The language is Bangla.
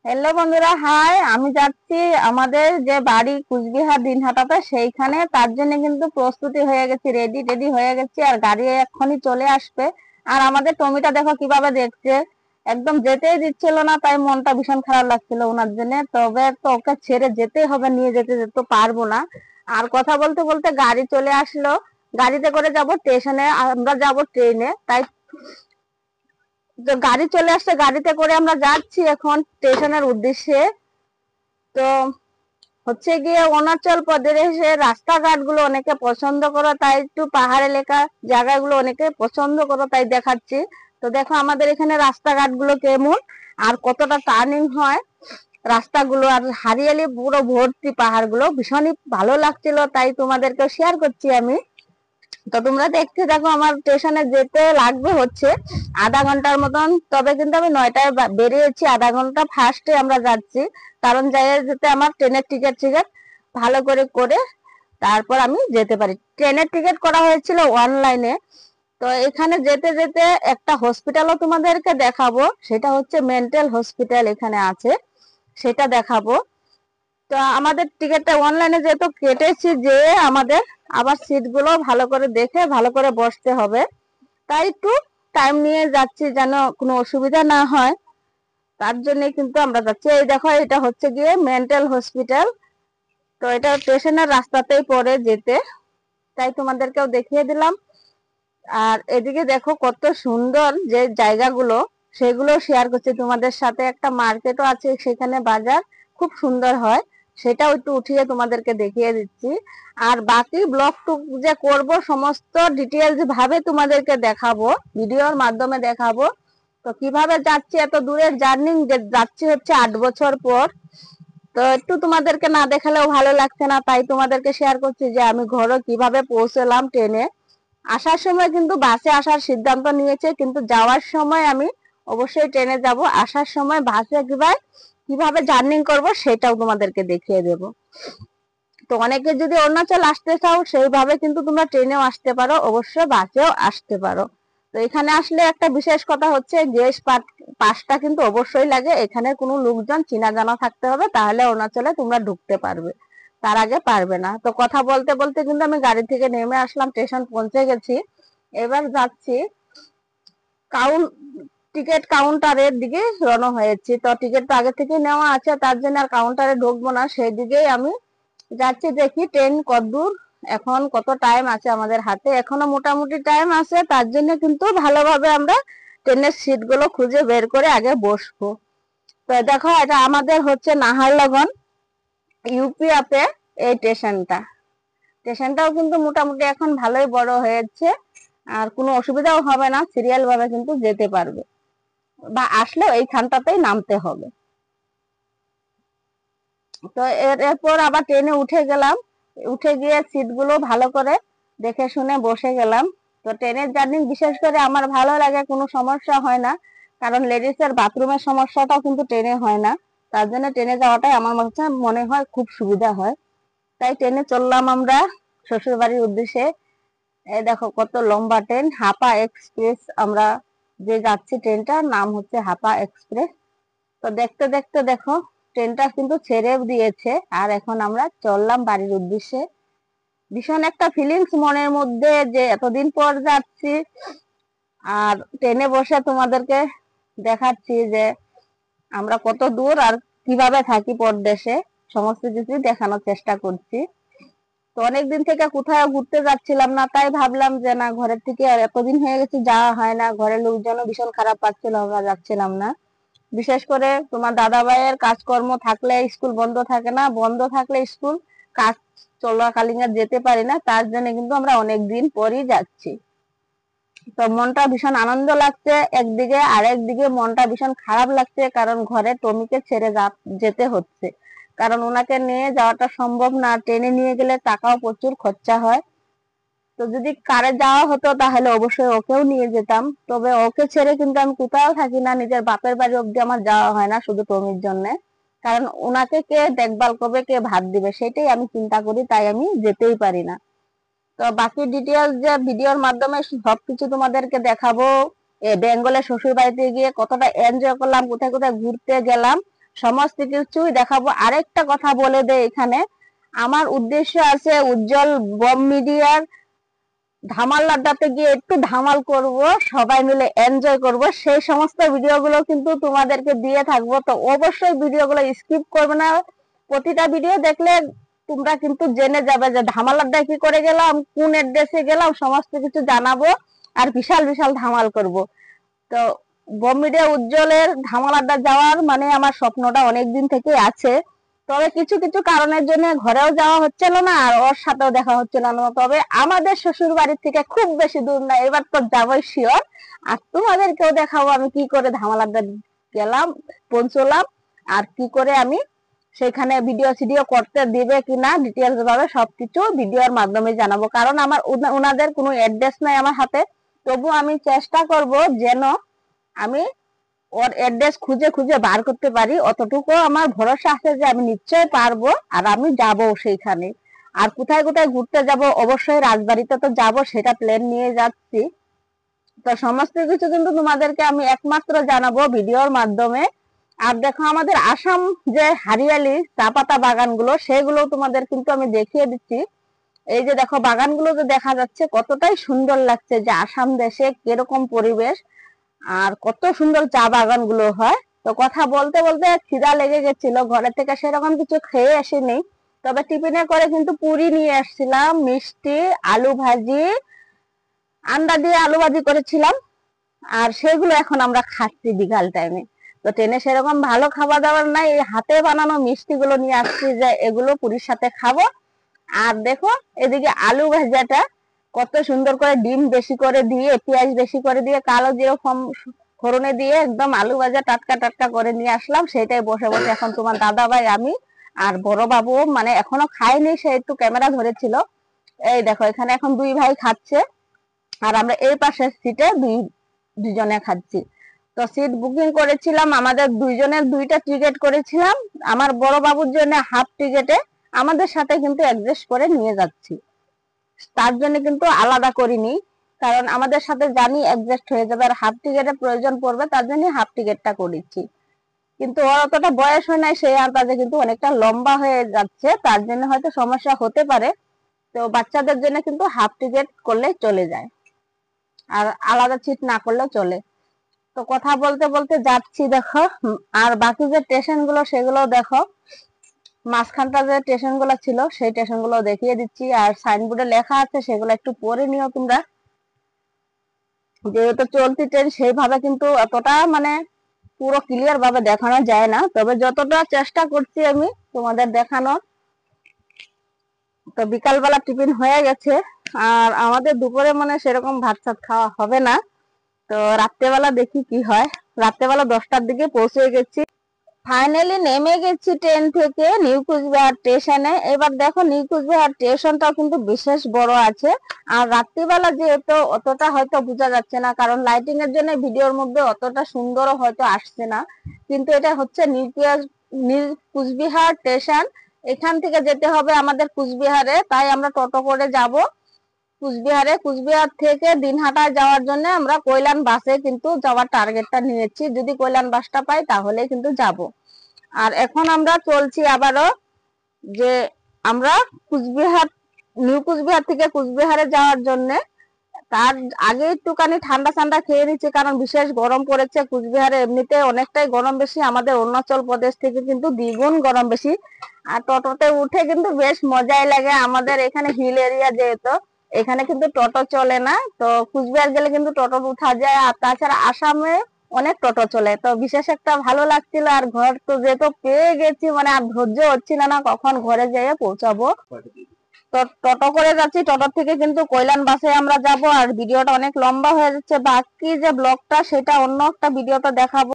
হ্যালো বন্ধুরা, হাই। আমি যাচ্ছি আমাদের যে বাড়ি কুচবিহার দিনহাটাতে, সেইখানে। তার জন্য কিন্তু প্রস্তুতি হয়ে গেছি, রেডি টেডি হয়ে গেছি, আর গাড়ি এক্ষুনি চলে আসবে। আর আমাদের টমিটা দেখো কিভাবে দেখছে, একদম যেতেই দিচ্ছিল না, তাই মনটা ভীষণ খারাপ লাগছিল ওনার জন্য। তবে তো ওকে ছেড়ে যেতেই হবে, নিয়ে যেতে যেতে পারবো না। আর কথা বলতে বলতে গাড়ি চলে আসলো। গাড়িতে করে যাব স্টেশনে, আমরা যাব ট্রেনে, তাই তো গাড়ি চলে আসছে, গাড়িতে করে আমরা যাচ্ছি এখন স্টেশনের উদ্দেশ্যে। তো হচ্ছে গিয়ে অরুণাচল প্রদেশে রাস্তাঘাট গুলো অনেকে পছন্দ করো, তাই একটু পাহাড় এলাকা জায়গাগুলো অনেকে পছন্দ করো, তাই দেখাচ্ছি। তো দেখো আমাদের এখানে রাস্তাঘাট গুলো কেমন, আর কতটা টার্নিং হয় রাস্তাগুলো, আর হারিয়ালি পুরো ভর্তি পাহাড় গুলো, ভীষণই ভালো লাগছিল, তাই তোমাদেরকে শেয়ার করছি আমি। তো তোমরা দেখতে দেখো, আমার স্টেশনে যেতে লাগবে হচ্ছে আধা ঘন্টার মতন। তবে কিন্তু আমি 9টায় বেরিয়েছি, আধা ঘন্টা ফার্স্টে আমরা যাচ্ছি, কারণ যাই যেতে আমার ট্রেনের টিকিট টিকিট ভালো করে করে তারপর আমি যেতে পারি। ট্রেনের টিকিট করা হয়েছিল অনলাইনে। তো এখানে যেতে যেতে একটা হসপিটালও তোমাদেরকে দেখাবো, সেটা হচ্ছে মেন্টাল হসপিটাল এখানে আছে, সেটা দেখাবো। তো আমাদের টিকিটটা অনলাইনে যেহেতু কেটেছি, যে আমাদের আবার সিট গুলো ভালো করে দেখে ভালো করে বসতে হবে, তাই একটু টাইম নিয়ে যাচ্ছি যেন কোনো অসুবিধা না হয়। তার জন্য কিন্তু আমরা যাচ্ছি। এই দেখো, এটা হচ্ছে গিয়ে মেন্টাল হসপিটাল। তো এটা স্টেশনের রাস্তাতেই পড়ে যেতে, তাই তোমাদেরকেও দেখিয়ে দিলাম। আর এদিকে দেখো কত সুন্দর যে জায়গাগুলো, সেগুলো শেয়ার করছি তোমাদের সাথে। একটা মার্কেটও আছে সেখানে, বাজার খুব সুন্দর হয়, সেটাও একটু উঠিয়ে তোমাদেরকে দেখিয়ে দিচ্ছি। আর বাকি ব্লগ টুক যে করব, সমস্ত ডিটেলস ভাবে তোমাদেরকে দেখাবো, ভিডিওর মাধ্যমে দেখাবো। তো কিভাবে যাচ্ছি, এত দূরের জার্নি যাচ্ছি হচ্ছে 8 বছর পর। তো একটু তোমাদেরকে না দেখালেও ভালো লাগছে না, তাই তোমাদেরকে শেয়ার করছি যে আমি ঘরে কিভাবে পৌঁছলাম ট্রেনে। আসার সময় কিন্তু বাসে আসার সিদ্ধান্ত নিয়েছে, কিন্তু যাওয়ার সময় আমি অবশ্যই ট্রেনে যাব। আসার সময় বাসে কিভাবে জার্নি করব সেটাও তোমাদেরকে দেখিয়ে দেব। তো অনেকে যদি অরুণাচল আসতে চাও, সেইভাবে কিন্তু তোমরা ট্রেনেও আসতে পারো, অবশ্যই বাসেও আসতে পারো। তো এখানে আসলে একটা বিশেষ কথা হচ্ছে, গেস্ট পাসটা কিন্তু অবশ্যই লাগে। এখানে কোনো লোকজন চিনা জানা থাকতে হবে, তাহলে অরুণাচলে তোমরা ঢুকতে পারবে, তার আগে পারবে না। তো কথা বলতে বলতে কিন্তু আমি গাড়ি থেকে নেমে আসলাম, স্টেশন পৌঁছে গেছি। এবার যাচ্ছি টিকিট কাউন্টারের দিকে রওনা হয়েছি। তো টিকিট তো আগে থেকে নেওয়া আছে, তার জন্য আর কাউন্টারে ঢুকবো না, সেই দিকেই আমি যাচ্ছি। দেখি ট্রেন কতদূর, এখন কত টাইম আছে আমাদের হাতে। এখনো মোটামুটি টাইম আছে, তার জন্য কিন্তু ভালোভাবে আমরা ট্রেনের সিট গুলো খুঁজে বের করে আগে বসবো। তো দেখো, এটা আমাদের হচ্ছে নাহারলগন, ইউপি আপে এই স্টেশনটাও কিন্তু মোটামুটি এখন ভালোই বড় হয়েছে, আর কোনো অসুবিধাও হবে না, সিরিয়াল ভাবে কিন্তু যেতে পারবে, বা আসলেও এইখানটাতেই নামতে হবে। তো এরপর আবার ট্রেনে উঠে গেলাম, উঠে গিয়ে সিট গুলো ভালো করে দেখে শুনে বসে গেলাম। তো ট্রেনের জার্নি বিশেষ করে আমার ভালো লাগে, কোনো সমস্যা হয় না, কারণ লেডিস এর বাথরুমের সমস্যাটাও কিন্তু ট্রেনে হয় না। তার জন্য ট্রেনে যাওয়াটাই আমার মনে হয় খুব সুবিধা হয়, তাই ট্রেনে চললাম আমরা শ্বশুর বাড়ির উদ্দেশ্যে। এই দেখো কত লম্বা ট্রেন, হাপা এক্সপ্রেস। আমরা যে যাচ্ছি ট্রেনটার নাম হচ্ছে হাপা এক্সপ্রেস। তো দেখতে দেখতে দেখো ট্রেনটা কিন্তু ছেড়েও দিয়েছে, আর এখন আমরা চললাম বাড়ির উদ্দেশ্যে। ভীষণ একটা ফিলিংস মনের মধ্যে, যে এতদিন পর যাচ্ছি, আর ট্রেনে বসে তোমাদেরকে দেখাচ্ছি যে আমরা কত দূর আর কিভাবে থাকি পরদেশে, সমস্ত কিছু দেখানোর চেষ্টা করছি। তো অনেকদিন থেকে কোথাও ঘুরতে যাচ্ছিলাম না, তাই ভাবলাম যে না, ঘরের থেকে আর এতদিন হয়ে গেছে যাওয়া হয় না, ঘরের লোকজনও ভীষণ খারাপ পাচ্ছিল, আমরা যাচ্ছিলাম না। বিশেষ করে তোমার দাদা ভাইয়ের কাজকর্ম থাকলে স্কুল বন্ধ থাকে না, বন্ধ থাকলে স্কুল কাজ চলাকালীন আর যেতে পারি না, তার জন্য কিন্তু আমরা অনেক দিন পরই যাচ্ছি। তো মনটা ভীষণ আনন্দ লাগছে একদিকে, আর একদিকে মনটা ভীষণ খারাপ লাগছে, কারণ ঘরে টমিকে ছেড়ে যেতে হচ্ছে, কারণ ওনাকে নিয়ে যাওয়াটা সম্ভব না। ট্রেনে নিয়ে গেলে টাকাও প্রচুর খরচা হয়। তো যদি কারে যাওয়া হতো তাহলে অবশ্যই ওকেও নিয়ে যেতাম, তবে ওকে ছেড়ে কিন্তু আমি কোথাও থাকি না, নিজের বাপের বাড়ি অব্দি আমার যাওয়া হয় না, শুধু টমির জন্য। কারণ ওনাকে কে দেখভাল করবে, কে ভাত দিবে, সেটাই আমি চিন্তা করি, তাই আমি যেতেই পারি না। তো বাকি ডিটেলস যে ভিডিওর মাধ্যমে সবকিছু তোমাদেরকে দেখাবো। বেঙ্গলের শ্বশুর বাড়িতে গিয়ে কতটা এনজয় করলাম, কোথায় কোথায় ঘুরতে গেলাম, সমস্ত কিছুই দেখাবো। আরেকটা কথা বলে দেয় এখানে, আমার উদ্দেশ্য আছে উজ্জ্বল বম মিডিয়ার ধামাল আড্ডাতে গিয়ে একটু ধামাল করব, সবাই মিলে এনজয় করব, সেই সমস্ত ভিডিওগুলো কিন্তু তোমাদেরকে দিয়ে থাকবো। তো অবশ্যই ভিডিওগুলো স্কিপ করবে না, প্রতিটা ভিডিও দেখলে তোমরা কিন্তু জেনে যাবে যে ধামাল আড্ডায় কি করে গেলাম, কোন অ্যাড্রেসে গেলাম, সমস্ত কিছু জানাবো আর বিশাল বিশাল ধামাল করব। তো বম মিডিয়া উজ্জ্বলের ধামাল আড্ডা যাওয়ার মানে আমার স্বপ্নটা অনেকদিন থেকে আছে। তবে কিছু কিছু কারণের জন্য ঘরেও যাওয়া হচ্ছিল না আর ওর সাথেও দেখা হচ্ছিল না। তবে আমাদের শ্বশুর বাড়ির থেকে খুব বেশি দূর না, এবার তো যাবোই শিওর। আর তোমাদেরকেও দেখাবো আমি কি করে ধামাল আড্ডা গেলাম, পৌঁছলাম, আর কি করে আমি সেখানে ভিডিও সিডিও করতে দিবে কিনা ডিটেলস ভাবে সবকিছু ভিডিওর মাধ্যমে জানাবো। কারণ আমার ওনাদের কোনো অ্যাড্রেস নাই আমার হাতে, তবু আমি চেষ্টা করব যেন আমি ওর অ্যাড্রেস খুঁজে খুঁজে বার করতে পারি। অতটুকু আমার ভরসা আছে যে আমি নিশ্চয়ই পারবো, আর আমি যাব সেইখানে। আর কোথায় কোথায় ঘুরতে যাব, অবশ্যই রাজবাড়িতে তো যাব, সেটা প্ল্যান নিয়ে যাচ্ছি। তো সমস্ত কিছু কিন্তু তোমাদেরকে আমি একমাত্র জানাবো ভিডিওর মাধ্যমে। আর দেখো আমাদের আসাম যে হারিয়ালি চা পাতা বাগানগুলো, সেগুলো তোমাদের কিন্তু আমি দেখিয়ে দিচ্ছি। এই যে দেখো বাগানগুলো যে দেখা যাচ্ছে কতটাই সুন্দর লাগছে, যে আসাম দেশে কিরকম পরিবেশ আর কত সুন্দর চা বাগান গুলো হয়। তো কথা বলতে বলতে খিদা লেগে গেছিল, ঘরে থেকে সেরকম কিছু খেয়ে আসিনি, তবে টিফিনে করে কিন্তু পুরি নিয়ে আসছিলাম, মিষ্টি, আলু ভাজি, আন্ডা দিয়ে আলু ভাজি করেছিলাম, আর সেগুলো এখন আমরা খাচ্ছি বিকাল টাইমে। তো ট্রেনে সেরকম ভালো খাবার দাবার নাই, এই হাতে বানানো মিষ্টি গুলো নিয়ে আসছি যে এগুলো পুরীর সাথে খাবো। আর দেখো এদিকে আলু ভাজাটা কত সুন্দর করে ডিম বেশি করে দিয়ে, পেঁয়াজ বেশি করে দিয়ে, কালো জিরে ফোড়নে দিয়ে একদম আলু ভাজা টাটকা টাটকা করে নিয়ে আসলাম। সেটাই বসে বসে এখন তোমার দাদা ভাই, আমি আর বড় বাবু মানে এখনো খাইনি, সে একটু ক্যামেরা ধরেছিল। এই দেখো এখানে এখন দুই ভাই খাচ্ছে, আর আমরা এই পাশের সিটে দুজনে খাচ্ছি। তো সিট বুকিং করেছিলাম, আমাদের দুইজনের দুইটা টিকিট করেছিলাম, আমার বড় বাবুর জন্য হাফ টিকিটে, আমাদের সাথে কিন্তু অ্যাডজাস্ট করে নিয়ে যাচ্ছি, তার জন্য কিন্তু আলাদা করিনি, কারণ আমাদের সাথে জানি অ্যাডজাস্ট হয়ে যাবে, আর হাফ টিকিটের প্রয়োজন পড়বে, তার জন্য হাফ টিকিটটা করেছি। কিন্তু ওর অতটা বয়স হয় নাই, সেই আন্দাজে কিন্তু অনেকটা লম্বা হয়ে যাচ্ছে, তার জন্য হয়তো সমস্যা হতে পারে। তো বাচ্চাদের জন্য কিন্তু হাফ টিকিট করলে চলে যায়, আর আলাদা সিট না করলেও চলে। তো কথা বলতে বলতে যাচ্ছি দেখো, আর বাকি যে স্টেশন গুলো সেগুলো দেখো, মাঝখানটা যে স্টেশন গুলো ছিল সেই স্টেশন গুলো দেখিয়ে দিচ্ছি, আর সাইনবোর্ডে লেখা আছে সেগুলো একটু পড়ে নিও তোমরা। যেহেতু চলতি ট্রেন সেইভাবে কিন্তু এতটা মানে পুরো ক্লিয়ার ভাবে দেখানো যায় না, তবে যতটা চেষ্টা করছি আমি তোমাদের দেখানোর। তো বিকালবেলা টিফিন হয়ে গেছে, আর আমাদের দুপুরে মানে সেরকম ভাত সাত খাওয়া হবে না। তো রাত্রেবেলা দেখি কি হয়, রাত্রেবেলা 10টার দিকে পৌঁছে গেছি, ফাইনালি নেমে গেছি ট্রেন থেকে নিউ কুচবিহার স্টেশনে। এবার দেখো নিউ কুচবিহার স্টেশনটাও কিন্তু বিশেষ বড় আছে, আর রাত্রিবেলা যেহেতু অতটা হয়তো বোঝা যাচ্ছে না, কারণ লাইটিং এর জন্য ভিডিওর মধ্যে অতটা সুন্দরও হয়তো আসছে না। কিন্তু এটা হচ্ছে নিউ কুচবিহার স্টেশন, এখান থেকে যেতে হবে আমাদের কুচবিহারে, তাই আমরা টোটো করে যাব কুচবিহারে। কুচবিহার থেকে দিনহাটায় যাওয়ার জন্য আমরা কৈলান বাসে কিন্তু যাওয়ার টার্গেটটা নিয়েছি, যদি কৈলান বাসটা পাই তাহলে কিন্তু যাব। আর এখন আমরা চলছি আবারও, যে আমরা কুচবিহার নিউ কুচবিহার থেকে কুচবিহারে যাওয়ার জন্য। তার আগে একটুখানি ঠান্ডা ঠান্ডা খেয়ে নিচ্ছি, কারণ বিশেষ গরম পড়েছে কুচবিহারে, এমনিতে অনেকটাই গরম বেশি, আমাদের অরুণাচল প্রদেশ থেকে কিন্তু দ্বিগুণ গরম বেশি। আর টোটোতে উঠে কিন্তু বেশ মজাই লাগে, আমাদের এখানে হিল এরিয়া যেহেতু এখানে কিন্তু টোটো চলে না, তো কুচবিহার গেলে কিন্তু টোটো উঠা যায়, আর তাছাড়া আসামে অনেক টোটো চলে। তো বিশেষ একটা ভালো লাগছিল, আর ঘর তো যেহেতু পেয়ে গেছি মানে আর ধৈর্য হচ্ছিল না কখন ঘরে যেয়ে পৌঁছাবো। তো টোটো করে যাচ্ছি, টোটো থেকে কিন্তু কৈলান বাসে আমরা যাব। আর ভিডিওটা অনেক লম্বা হয়ে যাচ্ছে, বাকি যে ব্লগটা সেটা অন্য একটা ভিডিওতে দেখাবো।